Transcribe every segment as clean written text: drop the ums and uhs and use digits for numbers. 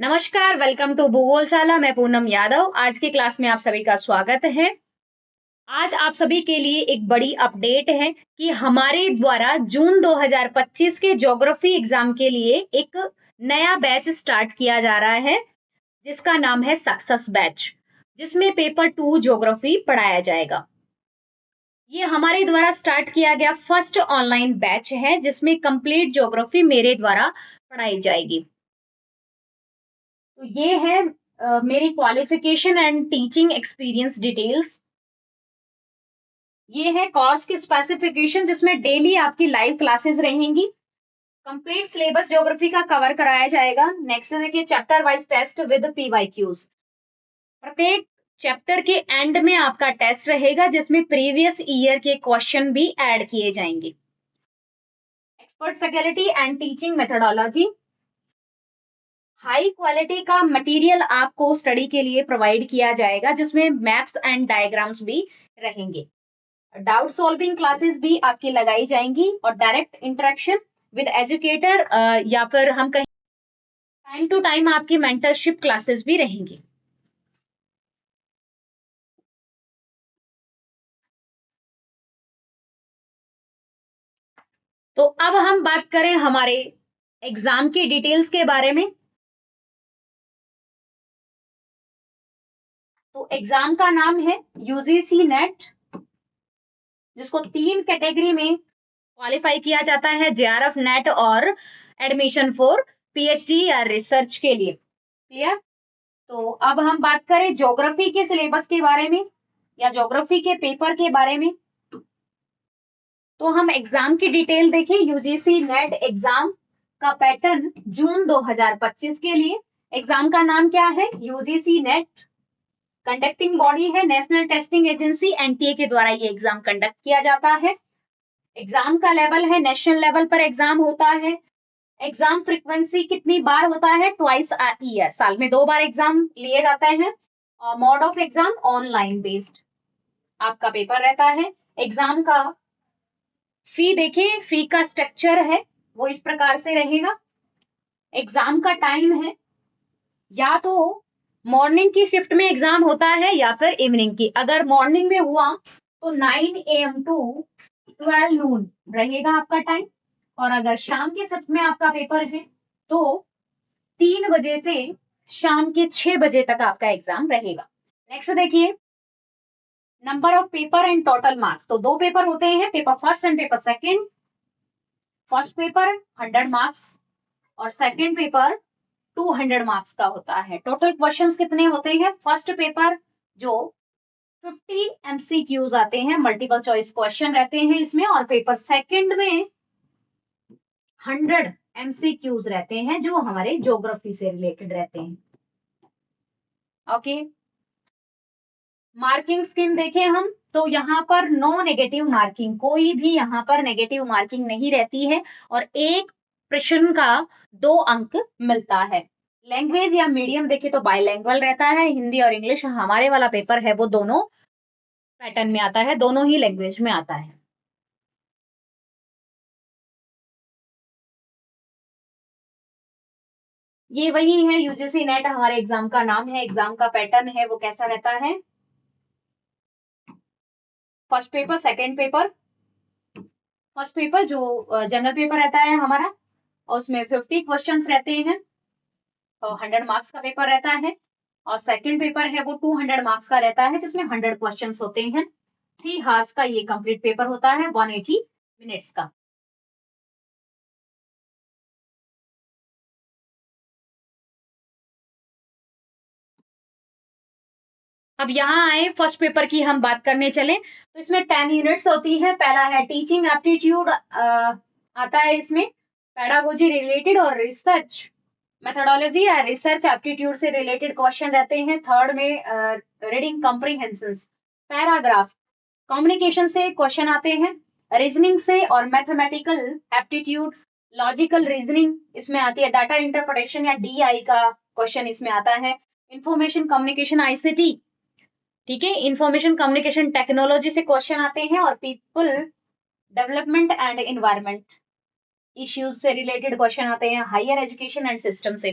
नमस्कार, welcome to भूगोलशाला। मैं पूनम यादव। आज की क्लास में आप सभी का स्वागत है। आज आप सभी के लिए एक बड़ी अपडेट है कि हमारे द्वारा जून 2025 के ज्योग्राफी एग्जाम के लिए एक नया बैच स्टार्ट किया जा रहा है, जिसका नाम है सक्सेस बैच, जिसमें पेपर 2 ज्योग्राफी पढ़ाया जाएगा। ये हमारे द्वारा स्टार्ट किया गया फर्स्ट ऑनलाइन बैच है, जिसमें कंप्लीट ज्योग्राफी मेरे द्वारा पढ़ाई जाएगी। तो ये है मेरी qualification and teaching experience details. ये है कोर्स की स्पेसिफिकेशन, जिसमें डेली आपकी लाइव क्लासेस रहेंगी। कंप्लीट सिलेबस ज्योग्राफी का कवर कराया जाएगा। नेक्स्ट देखिए, chapter wise test with PYQs. प्रत्येक चैप्टर के एंड में आपका टेस्ट रहेगा, जिसमें प्रीवियस ईयर के क्वेश्चन भी ऐड किए जाएंगे। Expert faculty and teaching methodology. High quality का मटेरियल आपको स्टडी के लिए प्रोवाइड किया जाएगा, जिसमें मैप्स एंड डायग्राम्स भी रहेंगे। डाउट सॉल्विंग क्लासेस भी आपकी लगाई जाएंगी और डायरेक्ट इंटरेक्शन विद एजुकेटर या फिर हम कहें टाइम टू टाइम आपकी मेंटरशिप क्लासेस भी रहेंगी। तो अब हम बात करें हमारे एग्जाम की डिटेल्स के बारे में। तो एग्जाम का नाम है यूजीसी नेट, जिसको 3 कैटेगरी में क्वालिफाई किया जाता है, जेआरएफ नेट और एडमिशन फॉर पीएचडी या रिसर्च के लिए। क्लियर? तो अब हम बात करें ज्योग्राफी के सिलेबस के बारे में या ज्योग्राफी के पेपर के बारे में। तो हम एग्जाम की डिटेल देखें। यूजीसी नेट एग्जाम का पैटर्न जून 2025 के लिए। एग्जाम का नाम क्या है? UGC net. कंडक्टिंग बॉडी है नेशनल टेस्टिंग एजेंसी, एनटीए के द्वारा ये एग्जाम कंडक्ट किया जाता है। एग्जाम का लेवल है नेशनल लेवल पर एग्जाम होता है। एग्जाम फ्रीक्वेंसी कितनी बार होता है? ट्वाइस अ ईयर, साल में 2 बार एग्जाम लिए जाते हैं। और mode of exam online based आपका पेपर रहता है। एग्जाम का फी देखिए, फी का स्ट्रक्चर है वो इस प्रकार से रहेगा। एग्जाम का टाइम है, या तो मॉर्निंग की शिफ्ट में एग्जाम होता है या फिर इवनिंग की। अगर मॉर्निंग में हुआ तो 9 AM टू 12 नून रहेगा आपका टाइम, और अगर शाम के शिफ्ट में आपका पेपर है तो 3 बजे से शाम के 6 बजे तक आपका एग्जाम रहेगा। नेक्स्ट देखिए, number of paper and total marks. तो 2 पेपर होते हैं, paper first and paper second. First paper 100 marks और सेकंड पेपर 200 मार्क्स का होता है। टोटल क्वेश्चंस कितने होते हैं? फर्स्ट पेपर जो 50 MCQs आते हैं, मल्टीपल चॉइस क्वेश्चन रहते हैं इसमें, और पेपर सेकंड में 100 MCQs रहते हैं, जो हमारे ज्योग्राफी से रिलेटेड रहते हैं। ओके, मार्किंग स्कीम देखें हम, तो यहाँ पर नो नेगेटिव मार्किंग, कोई भी यहाँ पर नेगेटिव मार्किंग नहीं रहती है, और एक प्रश्न का 2 अंक मिलता है। लैंग्वेज या मीडियम देखें तो बाइलैंग्वेज रहता है, हिंदी और इंग्लिश। हमारे वाला पेपर है वो दोनों पैटर्न में आता है, दोनों ही लैंग्वेज में आता है। ये वही है यूजीसी नेट, हमारे एग्जाम का नाम है। एग्जाम का पैटर्न है वो कैसा रहता है? First paper, second paper. First paper जो जनरल पेपर रहता है हमारा, उसमें 50 क्वेश्चंस रहते हैं और 100 मार्क्स का पेपर रहता है। और सेकंड पेपर है वो 200 मार्क्स का रहता है, जिसमें 100 क्वेश्चंस होते हैं। 3 हार्स का ये कंप्लीट पेपर होता है, 180 मिनट्स का। अब यहाँ आए फर्स्ट पेपर की हम बात करने चले, तो इसमें 10 यूनिट्स होती है। पहला है टीचिंग एप्टीट्यूड आता है इसमें, पेडागोजी रिलेटेड और रिसर्च मेथोडोलॉजी या रिसर्च एप्टीट्यूड से रिलेटेड क्वेश्चन रहते हैं। थर्ड में रीडिंग कॉम्प्रिहेंशन, पैराग्राफ, कम्युनिकेशन से क्वेश्चन आते हैं। रीजनिंग से और मैथमेटिकल एप्टीट्यूड, लॉजिकल रीजनिंग इसमें आती है। डाटा इंटरप्रिटेशन या डीआई का क्वेश्चन इसमें आता है। इंफॉर्मेशन कम्युनिकेशन आईसीटी, ठीक है, इंफॉर्मेशन कम्युनिकेशन टेक्नोलॉजी से क्वेश्चन आते हैं। और people development and environment issues से रिलेटेड क्वेश्चन आते हैं, हायर एजुकेशन एंड सिस्टम से।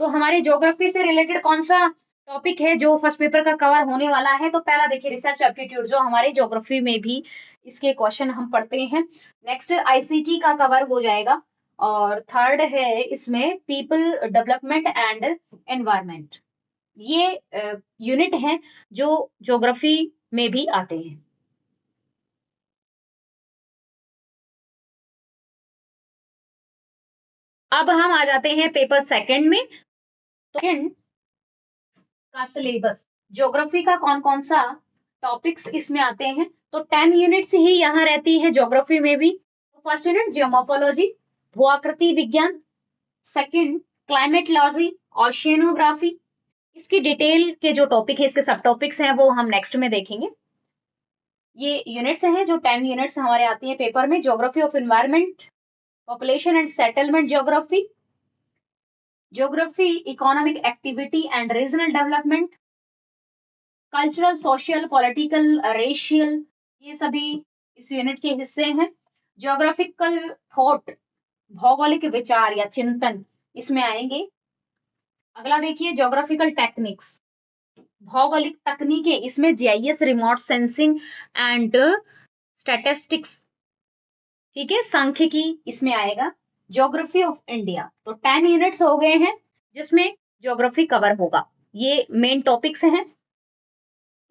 तो हमारे ज्योग्राफी से रिलेटेड कौन सा टॉपिक है जो फर्स्ट पेपर का कवर होने वाला है? तो पहला देखिए रिसर्च एप्टीट्यूड, जो हमारे ज्योग्राफी में भी इसके क्वेश्चन हम पढ़ते हैं। नेक्स्ट आईसीटी का कवर हो जाएगा, और थर्ड है इसमें पीपल डेवलपमेंट एंड एनवायरमेंट। ये यूनिट हैं जो ज्योग्राफी में भी आते हैं। अब हम आ जाते हैं पेपर सेकंड में। तो सेकंड का सिलेबस, ज्योग्राफी का कौन कौन सा टॉपिक्स इसमें आते हैं? तो 10 यूनिट्स ही यहाँ रहती है ज्योग्राफी में भी। फर्स्ट यूनिट जियोमोर्फोलॉजी, भूआकृति विज्ञान। Second climatology, oceanography. इसकी डिटेल के जो टॉपिक है, इसके सब टॉपिक्स हैं, वो हम नेक्स्ट में देखेंगे। ये यूनिट्स हैं जो 10 यूनिट्स हमारे आती हैं पेपर में। Geography of environment, population and settlement geography, geography economic activity and regional development, cultural social political racial, ये सभी इस यूनिट के हिस्से हैं। ज्योग्राफिकल थॉट, भौगोलिक विचार या चिंतन इसमें आएंगे। अगला देखिए ज्योग्राफिकल टेक्निक्स, भौगोलिक तकनीकें, इसमें GIS, remote sensing and statistics, ठीक है, सांख्यिकी इसमें आएगा। ज्योग्राफी ऑफ इंडिया, तो 10 यूनिट्स हो गए हैं जिसमें ज्योग्राफी कवर होगा। ये मेन टॉपिक्स हैं।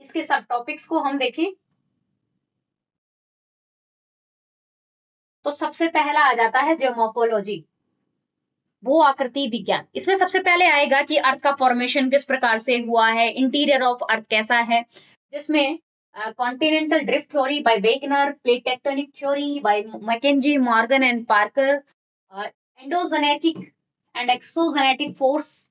इसके सब टॉपिक्स को हम देखें तो सबसे पहला आ जाता है जियोमोर्फोलॉजी, भू आकृति विज्ञान। इसमें सबसे पहले आएगा कि अर्थ का फॉर्मेशन किस प्रकार से हुआ है, इंटीरियर ऑफ अर्थ कैसा है, जिसमें continental drift theory by Wegener, plate tectonic theory by McKenzie, Morgan and Parker, endogenetic and exogenetic force.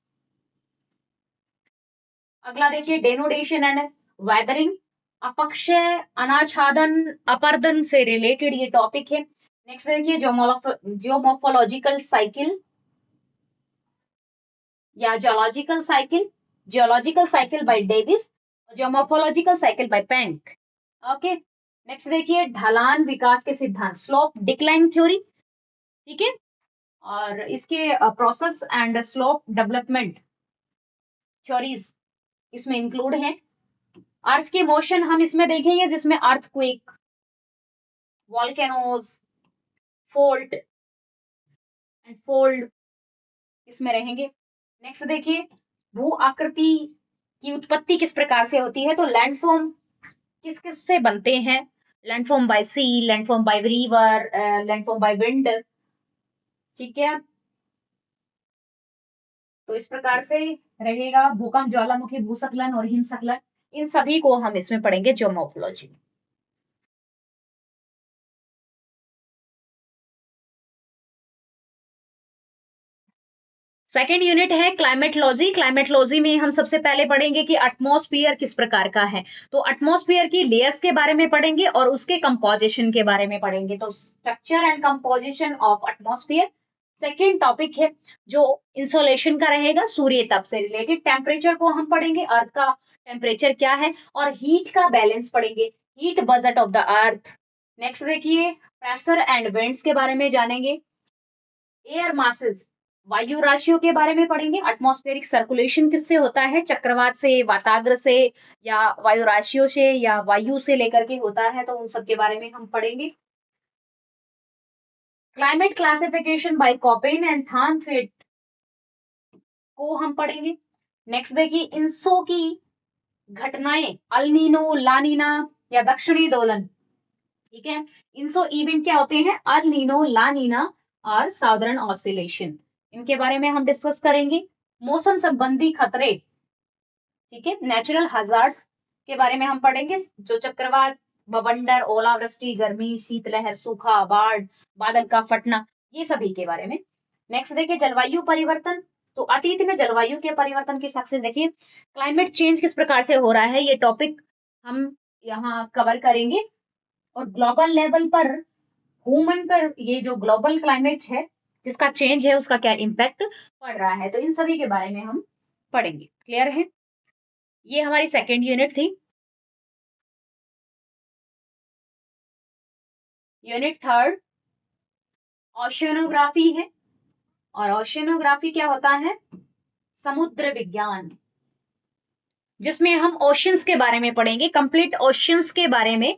अगला देखिए डेनोडेशन एंड वेदरिंग, अपक्षय, अनाच्छादन, अपर्दन से रिलेटेड ये टॉपिक है। नेक्स्ट देखिए जियोमोर्फोलॉजिकल साइकिल या geological cycle by Davis, geomorphological cycle by Penck. Okay, next देखिए ढलान विकास के सिद्धांत, स्लोप डिक्लाइन थ्योरी, ठीक है, और इसके process and slope development theories इसमें इंक्लूड है। अर्थ के मोशन हम इसमें देखेंगे, जिसमें earthquake, volcanoes, fault and fold इसमें रहेंगे। नेक्स्ट देखिए भू आकृति की उत्पत्ति किस प्रकार से होती है? तो लैंडफॉर्म किस किस से बनते हैं? Landform by sea, landform by river, landform by wind, ठीक है। तो इस प्रकार से रहेगा भूकंप, ज्वालामुखी, भूस्खलन और हिमस्खलन, इन सभी को हम इसमें पढ़ेंगे जियोमोर्फोलॉजी में। सेकेंड यूनिट है क्लाइमेटोलॉजी। क्लाइमेटोलॉजी में हम सबसे पहले पढ़ेंगे कि एटमॉस्फेयर किस प्रकार का है। तो एटमॉस्फेयर की लेयर्स के बारे में पढ़ेंगे और उसके कंपोजिशन के बारे में पढ़ेंगे। तो structure and composition of atmosphere second topic है, जो इंसोलेशन का रहेगा, सूर्य ताप से रिलेटेड। टेम्परेचर को हम पढ़ेंगे, अर्थ का टेम्परेचर क्या है, और हीट का बैलेंस पढ़ेंगे, heat budget of the earth. Next देखिए प्रेशर एंड विंड्स के बारे में जानेंगे। एयर मासेस, वायु राशियों के बारे में पढ़ेंगे। एटमॉस्फेरिक सर्कुलेशन किससे होता है? चक्रवात से, वाताग्र से, या वायु राशियों से, या वायु से लेकर के होता है, तो उन सब के बारे में हम पढ़ेंगे। Climate classification by Koppen and Thornthwaite को हम पढ़ेंगे। नेक्स्ट देखिए इंसो की घटनाएं, अल नीनो, ला नीना या दक्षिणी दोलन, ठीक है। इंसो इवेंट क्या होते हैं? अल नीनो, ला नीना और साउदर्न ऑसिलेशन, इनके बारे में हम डिस्कस करेंगे। मौसम संबंधी खतरे, ठीक है, नेचुरल हजार्ड्स के बारे में हम पढ़ेंगे, जो चक्रवात, बवंडर, ओलावृष्टि, गर्मी, शीतलहर, सूखा, बाढ़, बादल का फटना, ये सभी के बारे में। नेक्स्ट देखिए जलवायु परिवर्तन, तो अतीत में जलवायु के परिवर्तन की सक्सेस देखिए, क्लाइमेट चेंज किस प्रकार से हो रहा है, ये टॉपिक हम यहाँ कवर करेंगे। और ग्लोबल लेवल पर, ह्यूमन पर, ये जो ग्लोबल क्लाइमेट है जिसका चेंज है, उसका क्या इम्पैक्ट पड़ रहा है, तो इन सभी के बारे में हम पढ़ेंगे। क्लियर है? ये हमारी सेकेंड यूनिट थी। यूनिट थर्ड ओशियनोग्राफी है। और ओशियनोग्राफी क्या होता है? समुद्र विज्ञान, जिसमें हम ओशंस के बारे में पढ़ेंगे, कंप्लीट ओशंस के बारे में।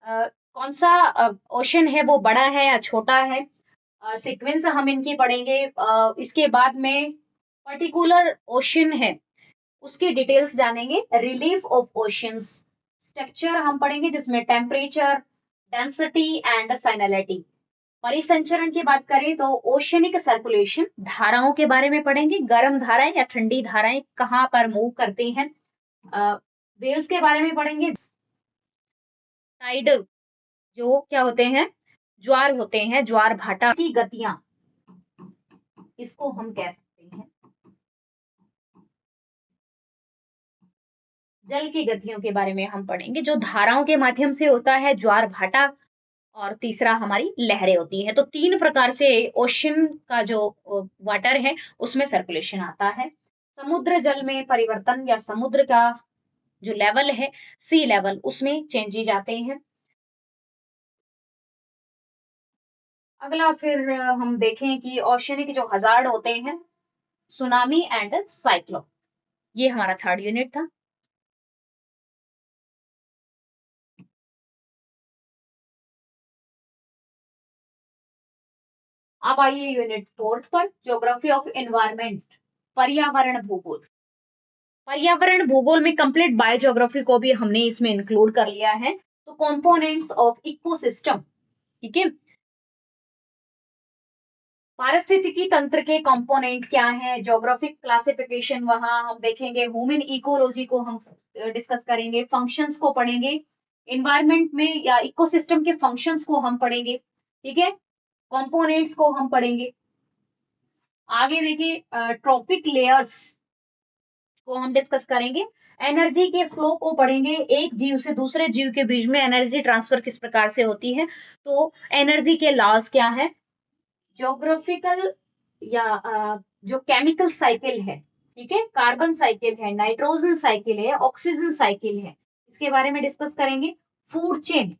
कौन सा ओशन है वो बड़ा है या छोटा है, सीक्वेंस हम इनकी पढ़ेंगे। इसके बाद में पर्टिकुलर ओशन है उसकी डिटेल्स जानेंगे। रिलीफ ऑफ ओशंस, स्ट्रक्चर हम पढ़ेंगे जिसमें टेम्परेचर, डेंसिटी एंड साइनलिटी। परिसंचरण की बात करें तो ओशनिक सर्कुलेशन, धाराओं के बारे में पढ़ेंगे, गर्म धाराएं या ठंडी धाराएं कहाँ पर मूव करती हैं। वेव्स के बारे में पढ़ेंगे। टाइड जो क्या होते हैं, ज्वार होते हैं, ज्वार भाटा की गतियां, इसको हम कह सकते हैं। जल की गतियों के बारे में हम पढ़ेंगे, जो धाराओं के माध्यम से होता है, ज्वार भाटा, और तीसरा हमारी लहरें होती है। तो 3 प्रकार से ओशन का जो वाटर है उसमें सर्कुलेशन आता है। समुद्र जल में परिवर्तन या समुद्र का जो लेवल है, सी लेवल, उसमें चेंजेज आते हैं। अगला फिर हम देखें कि ओशनिक जो हजार्ड होते हैं, सुनामी एंड साइक्लोन, ये हमारा 3rd यूनिट था। अब आइए यूनिट 4th पर, ज्योग्राफी ऑफ एनवायरनमेंट, पर्यावरण भूगोल। पर्यावरण भूगोल में कंप्लीट बायोज्योग्राफी को भी हमने इसमें इंक्लूड कर लिया है। तो कंपोनेंट्स ऑफ इकोसिस्टम, ठीक है, पारिस्थितिकी तंत्र के कंपोनेंट क्या है, ज्योग्राफिक क्लासिफिकेशन वहां हम देखेंगे, ह्यूमन इकोलॉजी को हम डिस्कस करेंगे, फंक्शंस को पढ़ेंगे, एनवायरनमेंट में या इकोसिस्टम के फंक्शंस को हम पढ़ेंगे, ठीक है, कंपोनेंट्स को हम पढ़ेंगे। आगे देखिए ट्रॉपिक लेयर्स को हम डिस्कस करेंगे, एनर्जी के फ्लो को पढ़ेंगे, एक जीव से दूसरे जीव के बीच में एनर्जी ट्रांसफर किस प्रकार से होती है, तो एनर्जी के लॉज क्या है, ज्योग्राफिकल या जो केमिकल साइकिल है, ठीक है, कार्बन साइकिल है, नाइट्रोजन साइकिल है, ऑक्सीजन साइकिल है, इसके बारे में डिस्कस करेंगे। फूड चेन,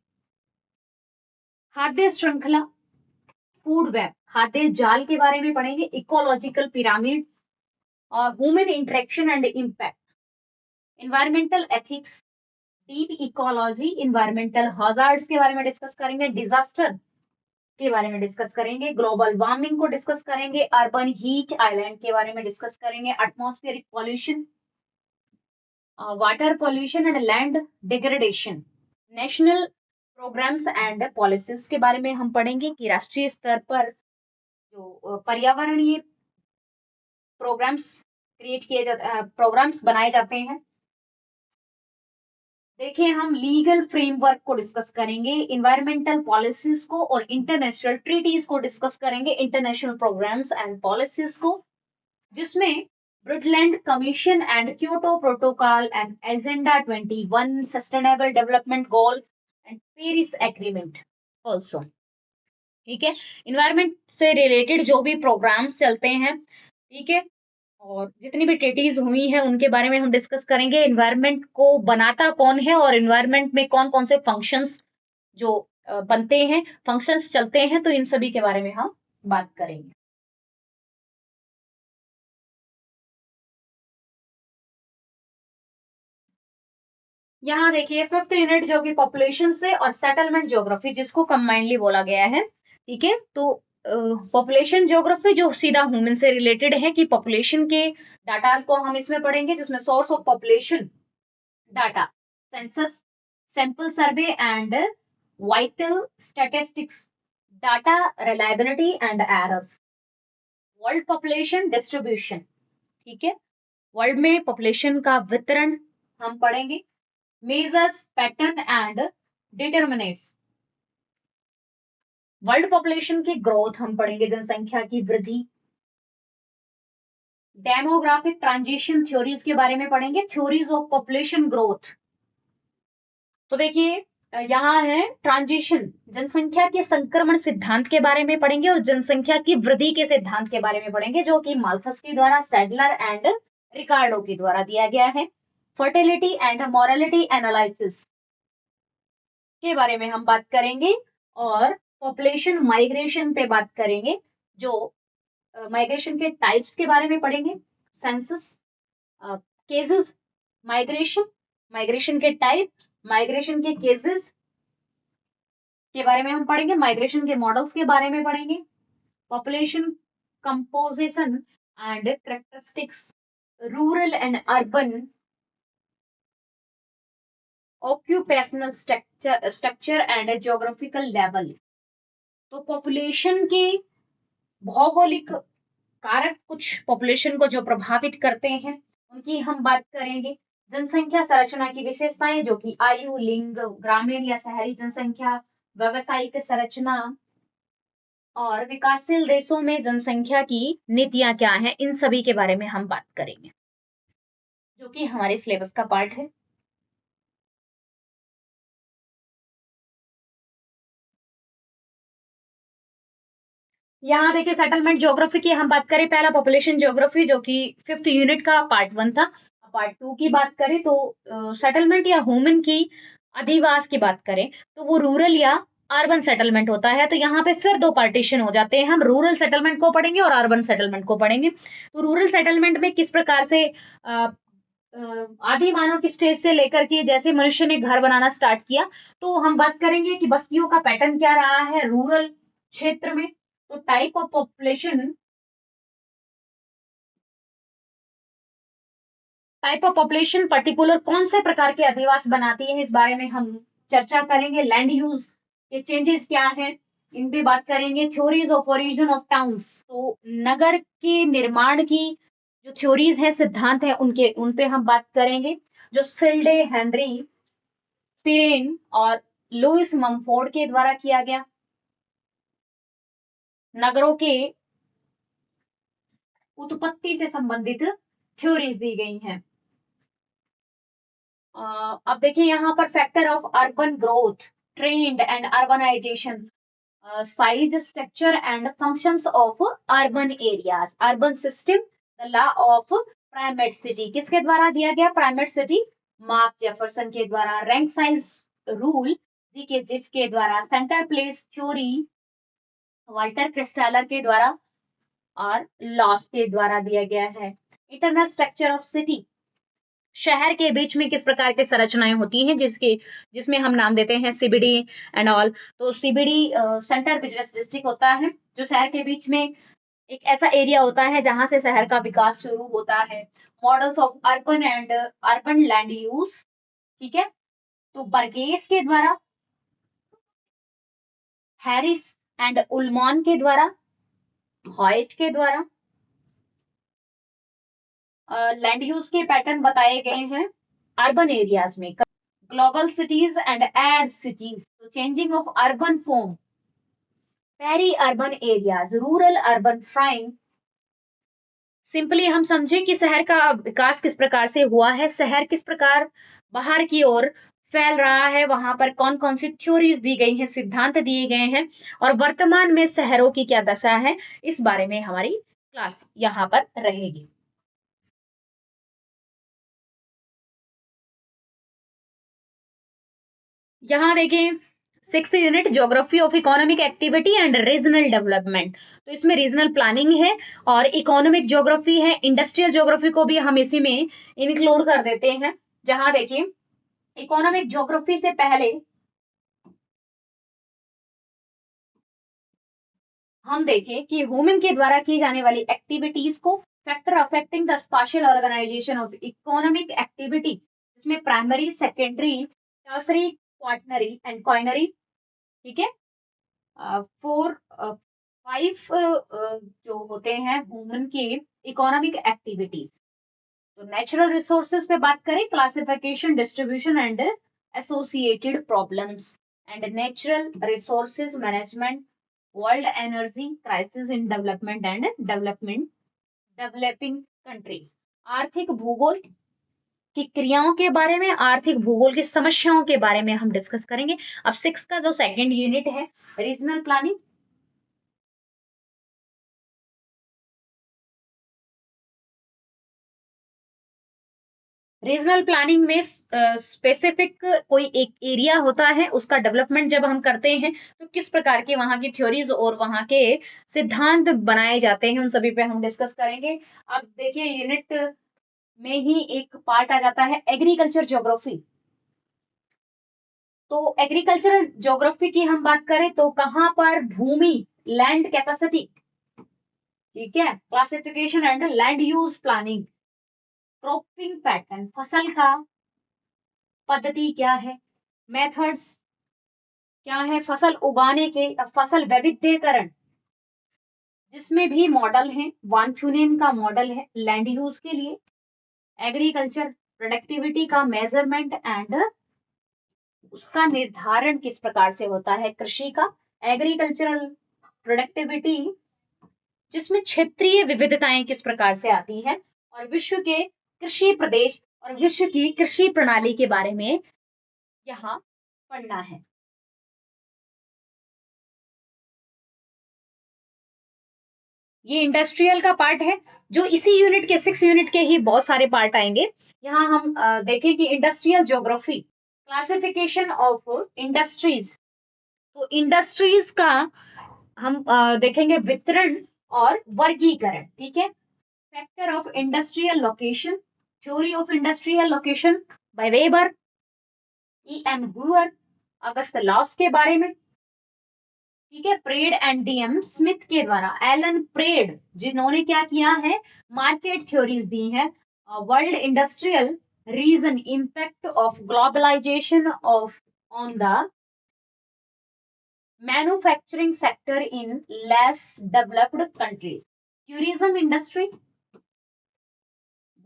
खाद्य श्रृंखला, फूड वेब, खाद्य जाल के बारे में पढ़ेंगे, इकोलॉजिकल पिरामिड, और human interaction and impact, environmental ethics, deep ecology, environmental hazards के बारे में डिस्कस करेंगे, डिजास्टर के बारे में डिस्कस करेंगे, ग्लोबल वार्मिंग को डिस्कस करेंगे, अर्बन हीट आइलैंड के बारे में डिस्कस करेंगे, atmospheric pollution, water pollution and land degradation, national programmes and policies के बारे में हम पढ़ेंगे कि राष्ट्रीय स्तर पर जो पर्यावरणीय प्रोग्राम्स क्रिएट किए जाते, प्रोग्राम्स बनाए जाते हैं। देखिए हम लीगल फ्रेमवर्क को डिस्कस करेंगे, इन्वायरमेंटल पॉलिसीज को और इंटरनेशनल ट्रीटीज को डिस्कस करेंगे, इंटरनेशनल प्रोग्राम्स एंड पॉलिसीज को, जिसमें Brundtland commission and Kyoto protocol and agenda 21, sustainable development goal and Paris agreement also, ठीक है, इन्वायरमेंट से रिलेटेड जो भी प्रोग्राम्स चलते हैं, ठीक है, और जितनी भी ट्रीटीज हुई हैं उनके बारे में हम डिस्कस करेंगे, एनवायरनमेंट को बनाता कौन है और एनवायरनमेंट में कौन कौन से फंक्शंस जो बनते हैं, फंक्शंस चलते हैं, तो इन सभी के बारे में हम बात करेंगे। यहाँ देखिए 5th यूनिट जो कि पॉपुलेशन से और सेटलमेंट ज्योग्राफी, जिसको कंबाइंडली बोला गया है, ठीक है, तो पॉपुलेशन ज्योग्राफी जो सीधा ह्यूमन से रिलेटेड है कि पॉपुलेशन के डाटाज को हम इसमें पढ़ेंगे, जिसमें source of population data, census, sample survey and vital statistics, data reliability and errors, world population distribution, ठीक है, वर्ल्ड में पॉपुलेशन का वितरण हम पढ़ेंगे, measures pattern and determinates, world population की ग्रोथ हम पढ़ेंगे, जनसंख्या की वृद्धि, डेमोग्राफिक ट्रांजिशन थ्योरीज के बारे में पढ़ेंगे, थ्योरीज ऑफ पॉपुलेशन ग्रोथ। तो देखिए यहाँ है ट्रांजिशन, जनसंख्या के संक्रमण सिद्धांत के बारे में पढ़ेंगे और जनसंख्या की वृद्धि के सिद्धांत के बारे में पढ़ेंगे, जो कि माल्थस के द्वारा, सैडलर एंड रिकार्डो के द्वारा दिया गया है। फर्टिलिटी एंड मोरालिटी एनालिसिस के बारे में हम बात करेंगे और पॉपुलेशन माइग्रेशन पे बात करेंगे, जो माइग्रेशन के टाइप्स के बारे में पढ़ेंगे, सेंसस, केसेस, माइग्रेशन, माइग्रेशन के टाइप, माइग्रेशन के केसेस के बारे में हम पढ़ेंगे, माइग्रेशन के मॉडल्स के बारे में पढ़ेंगे, population composition and characteristics, rural and urban occupational structure and geographical level. तो पॉपुलेशन के भौगोलिक कारक कुछ पॉपुलेशन को जो प्रभावित करते हैं उनकी हम बात करेंगे। जनसंख्या संरचना की विशेषताएं जो कि आयु, लिंग, ग्रामीण या शहरी जनसंख्या, व्यावसायिक संरचना और विकासशील देशों में जनसंख्या की नीतियां क्या हैं, इन सभी के बारे में हम बात करेंगे, जो कि हमारे सिलेबस का पार्ट है। यहाँ देखिए सेटलमेंट ज्योग्राफी की हम बात करें, पहला पॉपुलेशन ज्योग्राफी जो कि 5th यूनिट का पार्ट 1 था। पार्ट 2 की बात करें तो सेटलमेंट या ह्यूमन की अधिवास की बात करें तो वो रूरल या अर्बन सेटलमेंट होता है। तो यहाँ पे फिर दो पार्टीशन हो जाते हैं, हम रूरल सेटलमेंट को पढ़ेंगे और अर्बन सेटलमेंट को पढ़ेंगे। तो रूरल सेटलमेंट में किस प्रकार से आदि मानव की स्टेज से लेकर के जैसे मनुष्य ने घर बनाना स्टार्ट किया, तो हम बात करेंगे कि बस्तियों का पैटर्न क्या रहा है रूरल क्षेत्र में। तो टाइप ऑफ पॉपुलेशन पर्टिकुलर कौन से प्रकार के अधिवास बनाती है, इस बारे में हम चर्चा करेंगे। लैंड यूज के चेंजेस क्या हैं, इन पे बात करेंगे। Theories of origin of towns, तो नगर के निर्माण की जो थ्योरीज है, सिद्धांत है, उन पे हम बात करेंगे, जो सिल्डे, हेनरी पिरेन और लुइस ममफोर्ड के द्वारा किया गया। नगरों के उत्पत्ति से संबंधित थ्योरीज दी गई हैं। अब देखिए यहाँ पर factor of urban growth, trend and urbanisation, size, structure and functions of urban areas, urban system, the law of primate city किसके द्वारा दिया गया, प्राइमेट सिटी मार्क जेफरसन के द्वारा। रैंक साइज रूल जी के जिफ के द्वारा। सेंटर प्लेस थ्योरी वाल्टर क्रिस्टालर के द्वारा और लॉस के द्वारा दिया गया है। इंटरनल स्ट्रक्चर ऑफ सिटी, शहर के बीच में किस प्रकार की संरचनाएं होती हैं, जिसमें हम नाम देते हैं सीबीडी एंड ऑल। तो सीबीडी सेंटर बिजनेस डिस्ट्रिक्ट होता है, जो शहर के बीच में एक ऐसा एरिया होता है जहां से शहर का विकास शुरू होता है। Models of urban and urban land use, ठीक है। तो बर्गेस के द्वारा, हैरिस एंड उल्मॉन के द्वारा, हॉइट के द्वारा लैंड यूज के पैटर्न बताए गए हैं अर्बन एरियाज में। Global cities and edge cities, तो changing of urban form, peri urban areas, rural urban fringe. Simply हम समझे कि शहर का विकास किस प्रकार से हुआ है, शहर किस प्रकार बाहर की ओर फैल रहा है, वहां पर कौन कौन सी थ्योरीज दी गई हैं, सिद्धांत दिए गए हैं, और वर्तमान में शहरों की क्या दशा है, इस बारे में हमारी क्लास यहाँ पर रहेगी। यहाँ देखें 6th unit geography of economic activity and regional development. तो इसमें रीजनल प्लानिंग है और इकोनॉमिक ज्योग्राफी है, इंडस्ट्रियल ज्योग्राफी को भी हम इसी में इंक्लूड कर देते हैं। जहां देखिए इकोनॉमिक ज्योग्राफी से पहले हम देखें कि ह्यूमन के द्वारा की जाने वाली एक्टिविटीज को factor affecting the spatial organisation of economic activity, जिसमें primary, secondary, tertiary, quaternary and quinary, ठीक है। 5 जो होते हैं ह्यूमन के इकोनॉमिक एक्टिविटीज। तो नेचुरल रिसोर्सेज पे बात करें, classification, distribution and associated problems and natural resources management, world energy crisis in development and developing countries. आर्थिक भूगोल की क्रियाओं के बारे में, आर्थिक भूगोल की समस्याओं के बारे में हम डिस्कस करेंगे। अब 6 का जो 2nd यूनिट है, रीजनल प्लानिंग, रीजनल प्लानिंग में स्पेसिफिक कोई एक एरिया होता है, उसका डेवलपमेंट जब हम करते हैं तो किस प्रकार के वहाँ की थ्योरीज और वहाँ के सिद्धांत बनाए जाते हैं, उन सभी पे हम डिस्कस करेंगे। अब देखिए यूनिट में ही एक पार्ट आ जाता है एग्रीकल्चर ज्योग्राफी। तो एग्रीकल्चरल ज्योग्राफी की हम बात करें तो कहाँ पर भूमि, लैंड कैपेसिटी, ठीक है, classification and land use planning, cropping pattern, फसल का पद्धति क्या है, मेथड्स क्या है, फसल उगाने के, फसल वैविध्यकरण जिसमें भी मॉडल है, वानचुनियन का मॉडल है लैंड यूज के लिए, एग्रीकल्चर प्रोडक्टिविटी का मेजरमेंट एंड उसका निर्धारण किस प्रकार से होता है कृषि का, एग्रीकल्चरल प्रोडक्टिविटी जिसमें क्षेत्रीय विविधताएं किस प्रकार से आती है, और विश्व के कृषि प्रदेश और विश्व की कृषि प्रणाली के बारे में यहाँ पढ़ना है। ये इंडस्ट्रियल का पार्ट है, जो इसी यूनिट के 6 यूनिट के ही बहुत सारे पार्ट आएंगे। यहाँ हम देखें कि industrial geography, classification of industries, तो इंडस्ट्रीज का हम देखेंगे वितरण और वर्गीकरण, ठीक है, factor of industrial location, theory of industrial location bye weber, E.M. हुअर, August loss के बारे में, ठीक है, प्रेड एंड डीएम स्मिथ के द्वारा, एलन प्रेड जिन्होंने क्या किया है, मार्केट थ्योरीज दी है, world industrial region, impact of globalisation of on the manufacturing sector in less developed countries, tourism industry,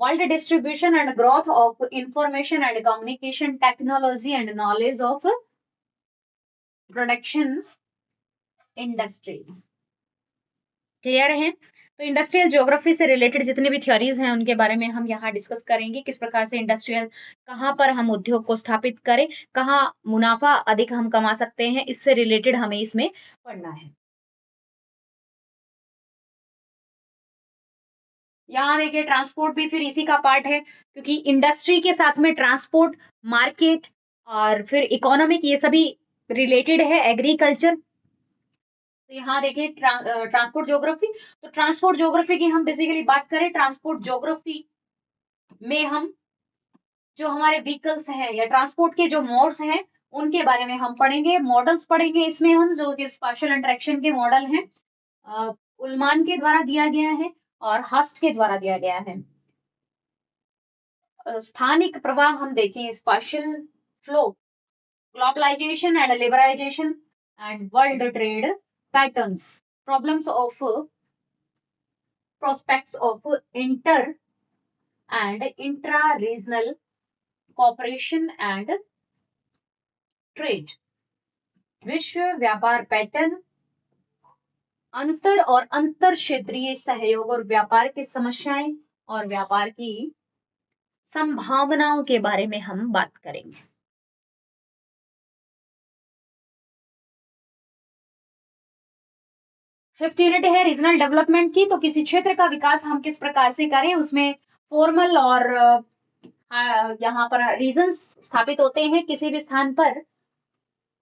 world distribution and growth of information and communication technology and knowledge of production industries. Clear है? तो industrial geography से related जितने भी theories हैं उनके बारे में हम यहाँ डिस्कस करेंगे, किस प्रकार से इंडस्ट्रियल, कहाँ पर हम उद्योग को स्थापित करें, कहाँ मुनाफा अधिक हम कमा सकते हैं, इससे रिलेटेड हमें इसमें पढ़ना है। यहाँ देखिए ट्रांसपोर्ट भी फिर इसी का पार्ट है, क्योंकि इंडस्ट्री के साथ में ट्रांसपोर्ट, मार्केट और फिर इकोनॉमिक, ये सभी रिलेटेड है, एग्रीकल्चर। तो यहाँ देखिए ट्रांसपोर्ट ज्योग्राफी, तो ट्रांसपोर्ट ज्योग्राफी की हम बेसिकली बात करें, ट्रांसपोर्ट ज्योग्राफी में हम जो हमारे व्हीकल्स हैं या ट्रांसपोर्ट के जो मोड्स हैं उनके बारे में हम पढ़ेंगे, मॉडल्स पढ़ेंगे इसमें हम, जो कि स्पेशल इंटरेक्शन के मॉडल हैं, उल्मान के द्वारा दिया गया है और हस्ट के द्वारा दिया गया है। स्थानिक प्रवाह हम देखें, spatial flow, globalisation and liberalisation and world trade patterns, problems of prospects of inter and intra-regional cooperation and trade, विश्व व्यापार पैटर्न, अंतर और अंतर क्षेत्रीय सहयोग और व्यापार की समस्याएं और व्यापार की संभावनाओं के बारे में हम बात करेंगे। फिफ्थ यूनिट है रीजनल डेवलपमेंट की, तो किसी क्षेत्र का विकास हम किस प्रकार से करें, उसमें फॉर्मल और यहाँ पर रीजन्स स्थापित होते हैं किसी भी स्थान पर,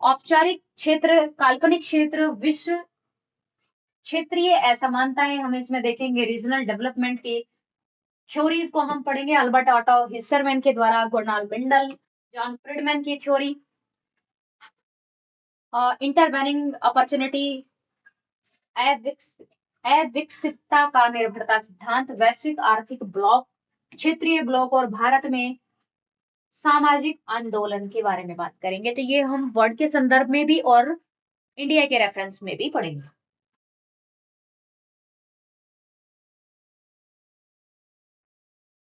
औपचारिक क्षेत्र, काल्पनिक क्षेत्र, विश्व क्षेत्रीय असमानताएं हम इसमें देखेंगे, रीजनल डेवलपमेंट के थ्योरीज को हम पढ़ेंगे, अल्बर्ट ऑटो हिस्सरमैन के द्वारा, गोर्डाल बिंडल, जॉन फ्रीडमैन की थ्योरी, इंटरवेनिंग अपॉर्चुनिटी, अविकसितता का निर्भरता सिद्धांत, वैश्विक आर्थिक ब्लॉक, क्षेत्रीय ब्लॉक और भारत में सामाजिक आंदोलन के बारे में बात करेंगे। तो ये हम वर्ड के संदर्भ में भी और इंडिया के रेफरेंस में भी पढ़ेंगे।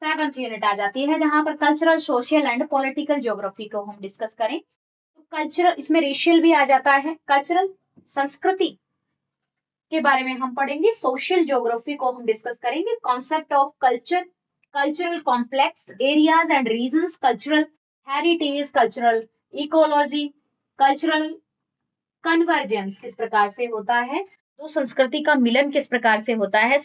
सेवंथ यूनिट आ जाती है जहां पर cultural, social and political geography को हम डिस्कस करें। तो कल्चरल, इसमें रेशियल भी आ जाता है, कल्चरल संस्कृति के बारे में हम पढ़ेंगे, सोशल ज्योग्राफी को हम डिस्कस करेंगे, concept of culture, cultural complex areas and regions, cultural heritage, cultural ecology, cultural convergence किस प्रकार से होता है, तो संस्कृति का मिलन किस प्रकार से होता है,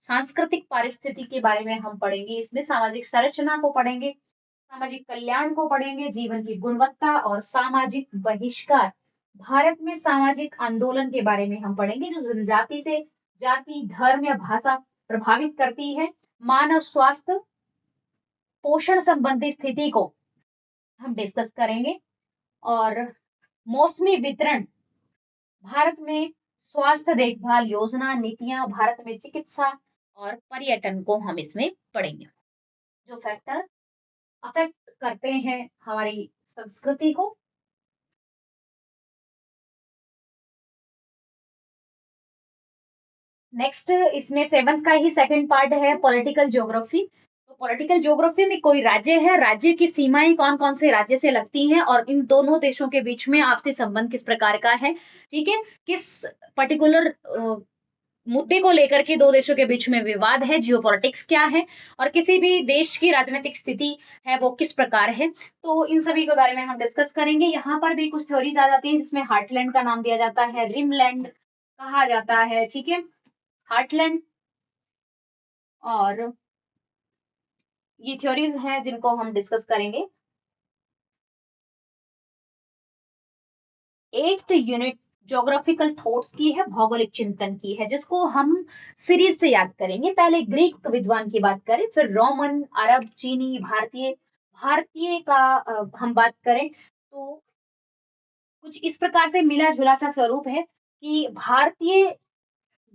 सांस्कृतिक पारिस्थिति के बारे में हम पढ़ेंगे, इसमें सामाजिक संरचना को पढ़ेंगे, सामाजिक कल्याण को पढ़ेंगे, जीवन की गुणवत्ता और सामाजिक बहिष्कार। भारत में सामाजिक आंदोलन के बारे में हम पढ़ेंगे जो जनजाति से जाति, धर्म या भाषा प्रभावित करती है। मानव स्वास्थ्य पोषण संबंधी स्थिति को हम डिस्कस करेंगे और मौसमी वितरण, भारत में स्वास्थ्य देखभाल योजना, नीतियां, भारत में चिकित्सा और पर्यटन को हम इसमें पढ़ेंगे, जो फैक्टर अफेक्ट करते हैं हमारी संस्कृति को। नेक्स्ट इसमें 7th का ही सेकंड पार्ट है पॉलिटिकल ज्योग्राफी। तो पॉलिटिकल ज्योग्राफी में कोई राज्य है, राज्य की सीमाएं कौन कौन से राज्य से लगती हैं और इन दोनों देशों के बीच में आपसी संबंध किस प्रकार का है, ठीक है, किस पर्टिकुलर मुद्दे को लेकर के दो देशों के बीच में विवाद है, जियोपॉलिटिक्स क्या है और किसी भी देश की राजनीतिक स्थिति है वो किस प्रकार है, तो इन सभी के बारे में हम डिस्कस करेंगे। यहाँ पर भी कुछ थ्योरीज आ जाती है जिसमें हार्टलैंड का नाम दिया जाता है, रिमलैंड कहा जाता है, ठीक है, हार्टलैंड, और ये थ्योरीज हैं जिनको हम डिस्कस करेंगे। 8th यूनिट ज्योग्राफिकल थॉट्स की है, भौगोलिक चिंतन की है, जिसको हम सीरीज से याद करेंगे। पहले ग्रीक विद्वान की बात करें, फिर रोमन, अरब, चीनी, भारतीय। भारतीय का हम बात करें तो कुछ इस प्रकार से मिला जुला सा स्वरूप है कि भारतीय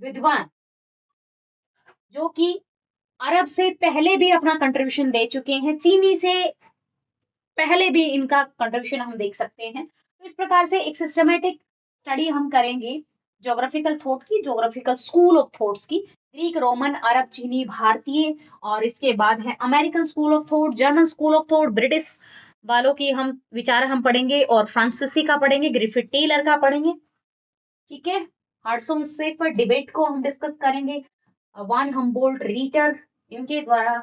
विद्वान जो कि अरब से पहले भी अपना कंट्रीब्यूशन दे चुके हैं, चीनी से पहले भी इनका कंट्रीब्यूशन हम देख सकते हैं। तो इस प्रकार से एक सिस्टमेटिक स्टडी हम करेंगे ज्योग्राफिकल थॉट की, ज्योग्राफिकल स्कूल ऑफ थॉट्स की, ग्रीक, रोमन, अरब, चीनी, भारतीय, और इसके बाद है American school of thought, German school of thought, British वालों की हम विचार हम पढ़ेंगे, और फ्रांसीसी का पढ़ेंगे, ग्रिफिथ टेलर का पढ़ेंगे, ठीक है। हार्टसोम से पर डिबेट को हम डिस्कस करेंगे, वान हम्बोल्ट, रीटर, इनके द्वारा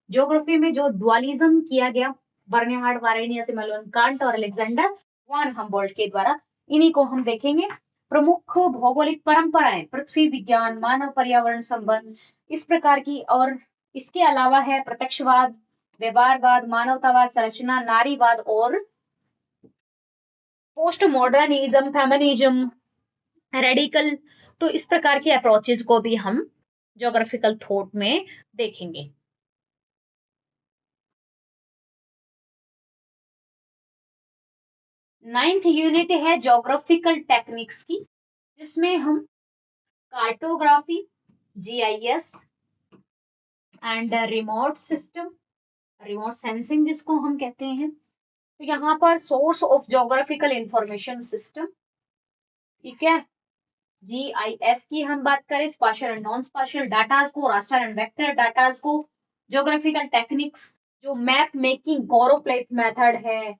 ज्योग्राफी में जो डुअलिज्म किया गया, बर्नहार्ड, वारेनियस, इमैनुएल कांट और अलेक्जेंडर वान हम्बोल्ट के द्वारा, इन्हीं को हम देखेंगे। प्रमुख भौगोलिक परंपराएं, पृथ्वी विज्ञान, मानव पर्यावरण संबंध, इस प्रकार की, और इसके अलावा है प्रत्यक्षवाद, व्यवहारवाद, मानवतावाद, संरचना, नारीवाद और पोस्ट मॉडर्निज्म, फेमिनिज्म, रेडिकल। तो इस प्रकार की अप्रोचेज को भी हम ज्योग्राफिकल थॉट में देखेंगे। नाइन्थ यूनिट है ज्योग्राफिकल टेक्निक्स की, जिसमें हम cartography, GIS and remote system, remote sensing जिसको हम कहते हैं, तो यहाँ पर source of geographical information system, ठीक है, जीआईएस की हम बात करें, spatial and non spatial datas को, रास्टर एंड वेक्टर डाटाज को, ज्योग्राफिकल टेक्निक्स जो मैप मेकिंग, कोरोप्लेट मेथड है,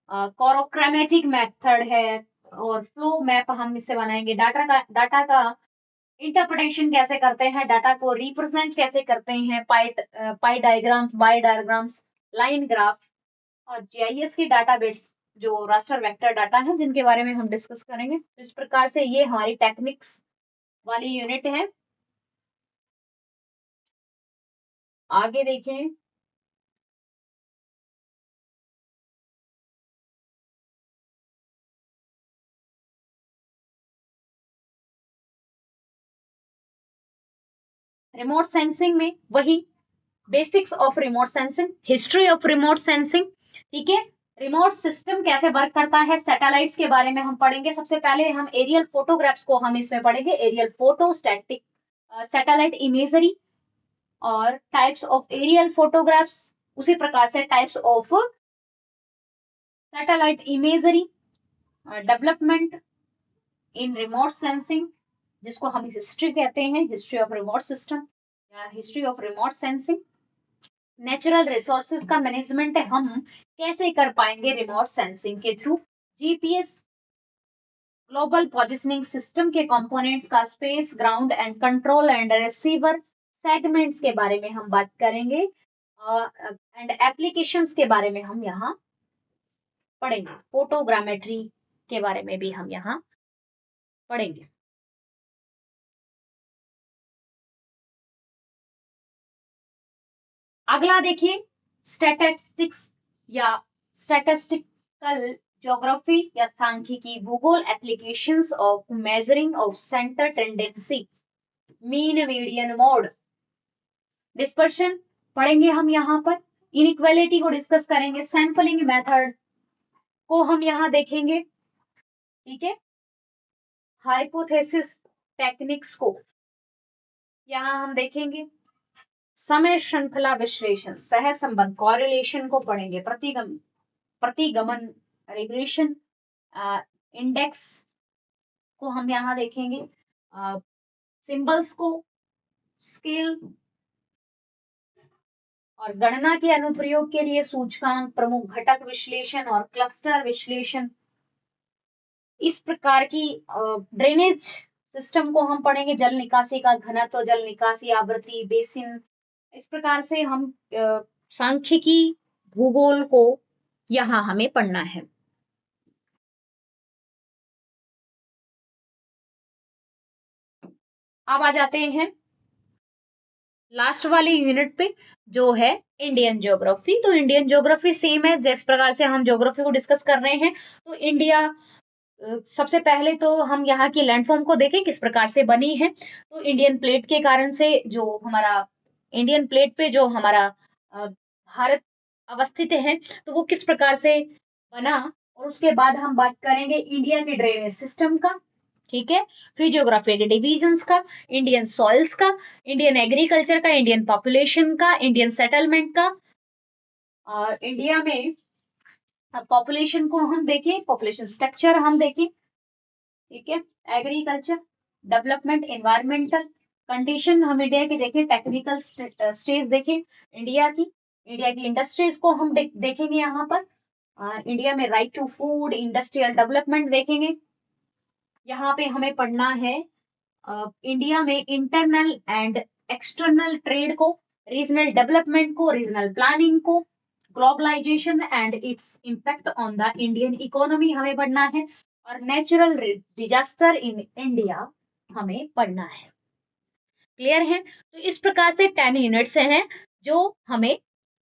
कोरोक्रोमेटिक मेथड है, और फ्लो मैप हम इससे बनाएंगे, डाटा का इंटरप्रिटेशन कैसे करते हैं, डाटा को रिप्रेजेंट कैसे करते हैं, pie diagrams, bar diagrams, line graph, और जीआईएस की डाटा बिट्स जो रास्टर वेक्टर डाटा है जिनके बारे में हम डिस्कस करेंगे। तो इस प्रकार से ये हमारी टेक्निक्स वाली यूनिट है। आगे देखें, रिमोट सेंसिंग में वही basics of remote sensing, history of remote sensing, ठीक है, रिमोट सिस्टम कैसे वर्क करता है, सैटेलाइट्स के बारे में हम पढ़ेंगे। सबसे पहले हम एरियल फोटोग्राफ्स को हम इसमें पढ़ेंगे, aerial photo, static satellite imagery और टाइप्स ऑफ एरियल फोटोग्राफ्स, उसी प्रकार से types of satellite imagery, development in remote sensing जिसको हम हिस्ट्री कहते हैं, हिस्ट्री ऑफ रिमोट सिस्टम या history of remote sensing. Natural resources का मैनेजमेंट हम कैसे कर पाएंगे रिमोट सेंसिंग के through, GPS, global positioning system के कंपोनेंट्स का, space, ground and control and receiver segments के बारे में हम बात करेंगे, एंड एप्लीकेशंस के बारे में हम यहाँ पढ़ेंगे, फोटोग्रामेट्री के बारे में भी हम यहाँ पढ़ेंगे। अगला देखिए स्टैटिस्टिक्स या स्टैटिस्टिकल ज्योग्राफी या सांख्यिकी, भूगोल, applications of measuring of centre tendency, mean median mode, dispersion पढ़ेंगे हम यहाँ पर, इनइक्वालिटी को डिस्कस करेंगे, सैंपलिंग मेथड को हम यहाँ देखेंगे, ठीक है, हाइपोथेसिस टेक्निक्स को यहाँ हम देखेंगे, समय श्रृंखला विश्लेषण, सह संबंध कॉरिलेशन को पढ़ेंगे, प्रतिगमन रिग्रेशन, इंडेक्स को हम यहाँ देखेंगे, सिंबल्स को, स्केल और गणना के अनुप्रयोग के लिए सूचकांक, प्रमुख घटक विश्लेषण और क्लस्टर विश्लेषण। इस प्रकार की ड्रेनेज सिस्टम को हम पढ़ेंगे, जल निकासी का घनत्व, जल निकासी आवृत्ति, बेसिन। इस प्रकार से हम सांख्यिकी भूगोल को यहाँ हमें पढ़ना है। अब आ जाते हैं लास्ट वाली यूनिट पे जो है इंडियन ज्योग्राफी। तो इंडियन ज्योग्राफी सेम है, जिस प्रकार से हम ज्योग्राफी को डिस्कस कर रहे हैं। तो इंडिया, सबसे पहले तो हम यहाँ की लैंडफॉर्म को देखें किस प्रकार से बनी है। तो इंडियन प्लेट के कारण से जो हमारा इंडियन प्लेट पे जो हमारा भारत अवस्थित है, तो वो किस प्रकार से बना, और उसके बाद हम बात करेंगे इंडिया के ड्रेनेज सिस्टम का, ठीक है, फिर ज्योग्राफी के डिविजन्स का, इंडियन सॉइल्स का, इंडियन एग्रीकल्चर का, इंडियन पॉपुलेशन का, इंडियन सेटलमेंट का, और इंडिया में पॉपुलेशन को हम देखें, पॉपुलेशन स्ट्रक्चर हम देखें, ठीक है, एग्रीकल्चर, डेवलपमेंट, एनवायरमेंटल कंडीशन हम इंडिया की देखें, टेक्निकल स्टेज देखें इंडिया की इंडस्ट्रीज को हम देखेंगे यहाँ पर, इंडिया में right to food, industrial development देखेंगे। यहाँ पे हमें पढ़ना है इंडिया में इंटरनल एंड एक्सटर्नल ट्रेड को, रीजनल डेवलपमेंट को, रीजनल प्लानिंग को, globalisation and its impact on the Indian economy हमें पढ़ना है, और नेचुरल डिजास्टर इन इंडिया हमें पढ़ना है। क्लियर है? तो इस प्रकार से 10 यूनिट्स हैं जो हमें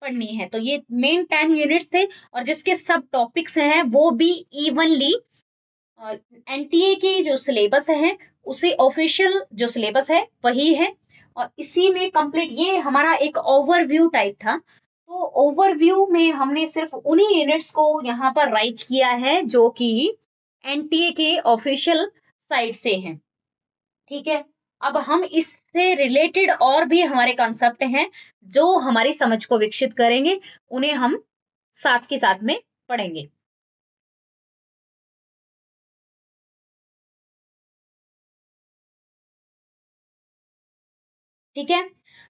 पढ़नी है। तो ये मेन 10 यूनिट्स थे, और जिसके सब टॉपिक्स हैं वो भी इवनली एनटीए की जो सिलेबस है उसे ऑफिशियल जो सिलेबस है वही है, और इसी में कंप्लीट, ये हमारा एक ओवरव्यू टाइप था। तो ओवरव्यू में हमने सिर्फ उन्हीं यूनिट्स को यहाँ पर राइट किया है जो कि एनटीए के ऑफिशियल साइट से हैं, ठीक है। अब हम इससे रिलेटेड और भी हमारे कॉन्सेप्ट हैं जो हमारी समझ को विकसित करेंगे, उन्हें हम साथ के साथ में पढ़ेंगे। ठीक है,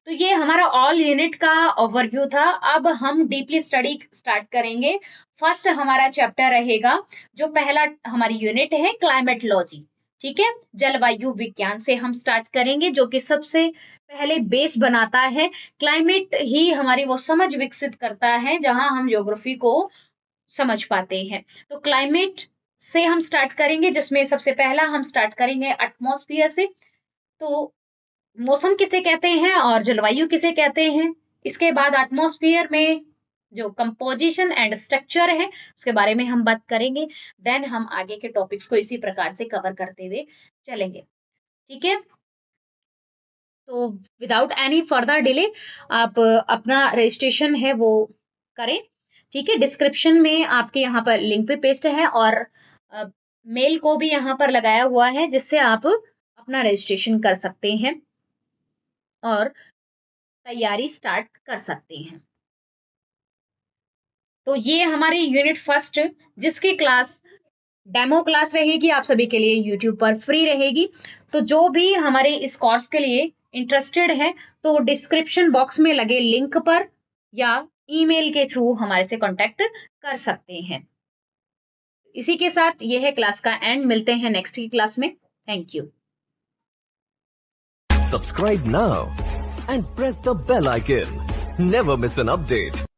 तो ये हमारा ऑल यूनिट का ओवरव्यू था। अब हम डीपली स्टडी स्टार्ट करेंगे। फर्स्ट हमारा चैप्टर रहेगा, जो पहला हमारी यूनिट है क्लाइमेटोलॉजी, ठीक है, जलवायु विज्ञान से हम स्टार्ट करेंगे, जो कि सबसे पहले बेस बनाता है। क्लाइमेट ही हमारी वो समझ विकसित करता है जहां हम ज्योग्राफी को समझ पाते हैं। तो क्लाइमेट से हम स्टार्ट करेंगे, जिसमें सबसे पहला हम स्टार्ट करेंगे एटमॉस्फेयर से। तो मौसम किसे कहते हैं और जलवायु किसे कहते हैं, इसके बाद एटमॉस्फेयर में जो कंपोजिशन एंड स्ट्रक्चर है उसके बारे में हम बात करेंगे। देन हम आगे के टॉपिक्स को इसी प्रकार से कवर करते हुए चलेंगे, ठीक है। तो विदाउट एनी फर्दर डिले आप अपना रजिस्ट्रेशन है वो करें, ठीक है। डिस्क्रिप्शन में आपके यहाँ पर लिंक पे पेस्ट है, और मेल को भी यहाँ पर लगाया हुआ है, जिससे आप अपना रजिस्ट्रेशन कर सकते हैं और तैयारी स्टार्ट कर सकते हैं। तो ये हमारी यूनिट फर्स्ट, जिसकी क्लास डेमो क्लास रहेगी आप सभी के लिए यूट्यूब पर फ्री रहेगी। तो जो भी हमारे इस कोर्स के लिए इंटरेस्टेड है, तो डिस्क्रिप्शन बॉक्स में लगे लिंक पर या ईमेल के थ्रू हमारे से कांटेक्ट कर सकते हैं। इसी के साथ ये है क्लास का एंड। मिलते हैं नेक्स्ट की क्लास में। Thank you. Subscribe now and press the bell icon. Never miss an update.